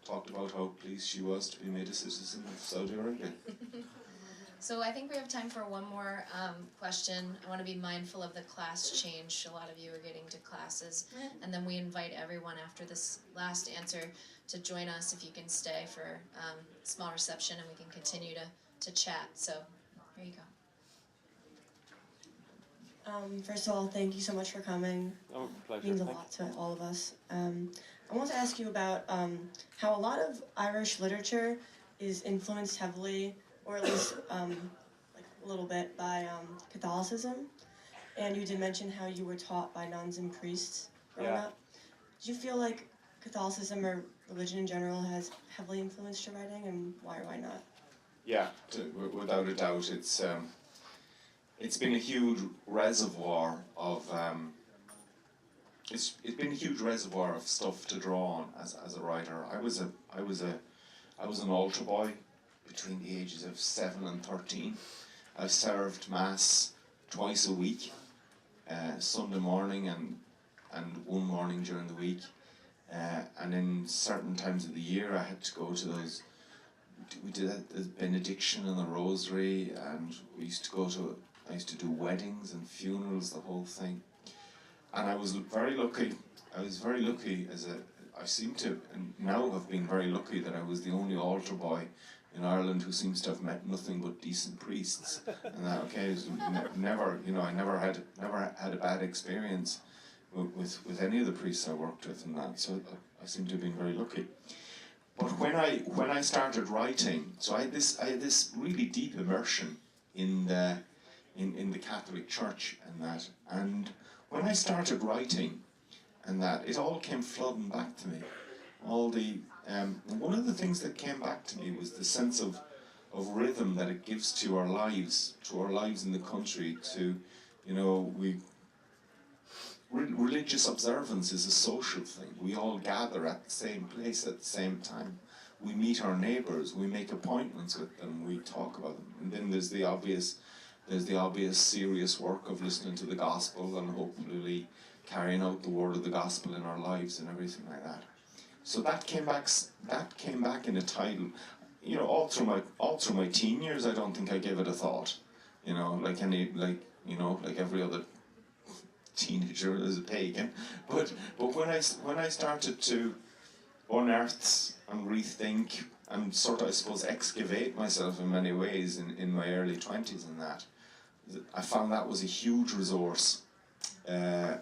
talked about how pleased she was to be made a citizen of Saudi Arabia.
So I think we have time for one more question. I want to be mindful of the class change. A lot of you are getting to classes. And then we invite everyone after this last answer to join us if you can stay for a small reception, and we can continue to chat. So here you go.
First of all, thank you so much for coming.
Oh, pleasure.
It means a lot to all of us. I want to ask you about how a lot of Irish literature is influenced heavily, or at least like a little bit, by Catholicism. And you did mention how you were taught by nuns and priests growing up. Do you feel like Catholicism or religion in general has heavily influenced your writing, and why or why not?
Yeah, without a doubt, it's been a huge reservoir of it's been a huge reservoir of stuff to draw on as a writer. I was an altar boy between the ages of 7 and 13. I served mass twice a week, Sunday morning and one morning during the week, and in certain times of the year I had to go to those. We did the benediction and the rosary, and I used to do weddings and funerals, the whole thing. And I was very lucky. I seem to and now have been very lucky that I was the only altar boy in Ireland who seems to have met nothing but decent priests. And that, I never had a bad experience with any of the priests I worked with, and that. So I seem to have been very lucky. But when I started writing, so I had this really deep immersion in the Catholic Church and that, and when I started writing and that, it all came flooding back to me. One of the things that came back to me was the sense of rhythm that it gives to our lives in the country. Religious observance is a social thing. We all gather at the same place at the same time. We meet our neighbours, we make appointments with them, we talk about them. And then there's the obvious There's the obvious serious work of listening to the gospel and hopefully carrying out the word of the gospel in our lives and everything like that. So that came back in a title. You know, all through my teen years, I don't think I gave it a thought. You know, like every other teenager as a pagan. But when I started to unearth and rethink and sort of, I suppose, excavate myself in many ways in my early 20s and that, I found that was a huge resource, an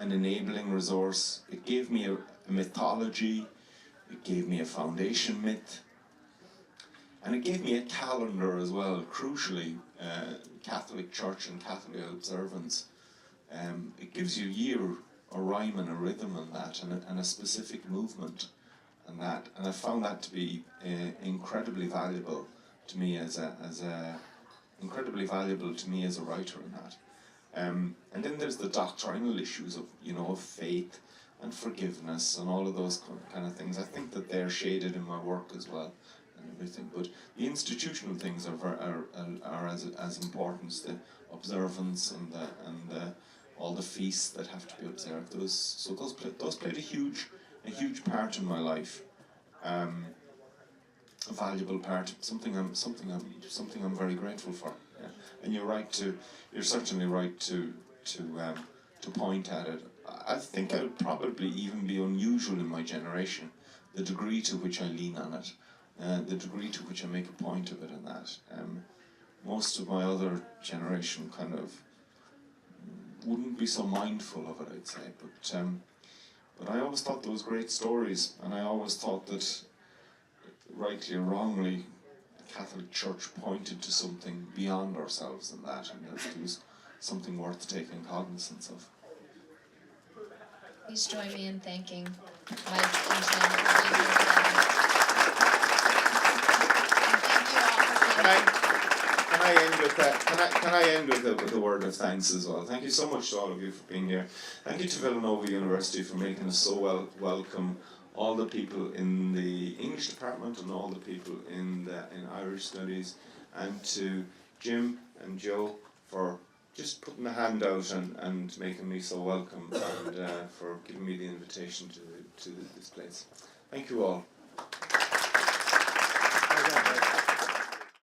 enabling resource. It gave me a mythology, it gave me a foundation myth, and it gave me a calendar as well, crucially, Catholic Church and Catholic observance. It gives you a year, a rhyme and a rhythm and that, and a specific movement and that. And I found that to be incredibly valuable to me as a writer in that. And then there's the doctrinal issues of, you know, of faith and forgiveness and all of those kind of things. I think that they're shaded in my work as well and everything. But the institutional things are as important as the observance and all the feasts that have to be observed. Those played a huge part in my life. A valuable part, something I'm very grateful for. Yeah. And you're certainly right to point at it. I think I would probably even be unusual in my generation, the degree to which I lean on it, the degree to which I make a point of it and that. Most of my other generation kind of wouldn't be so mindful of it, I'd say. But I always thought there was great stories, and I always thought that, rightly or wrongly, the Catholic Church pointed to something beyond ourselves and that, and that there was something worth taking cognizance of.
Please join me in thanking Mike and Jim for being here today. And thank you all for
Can I end with that? Can I end with a word of thanks as well? Thank you so much to all of you for being here. Thank you to Villanova University for making us so welcome. All the people in the English department and all the people in Irish studies, and to Jim and Joe for just putting the hand out and making me so welcome, and for giving me the invitation to this place. Thank you all.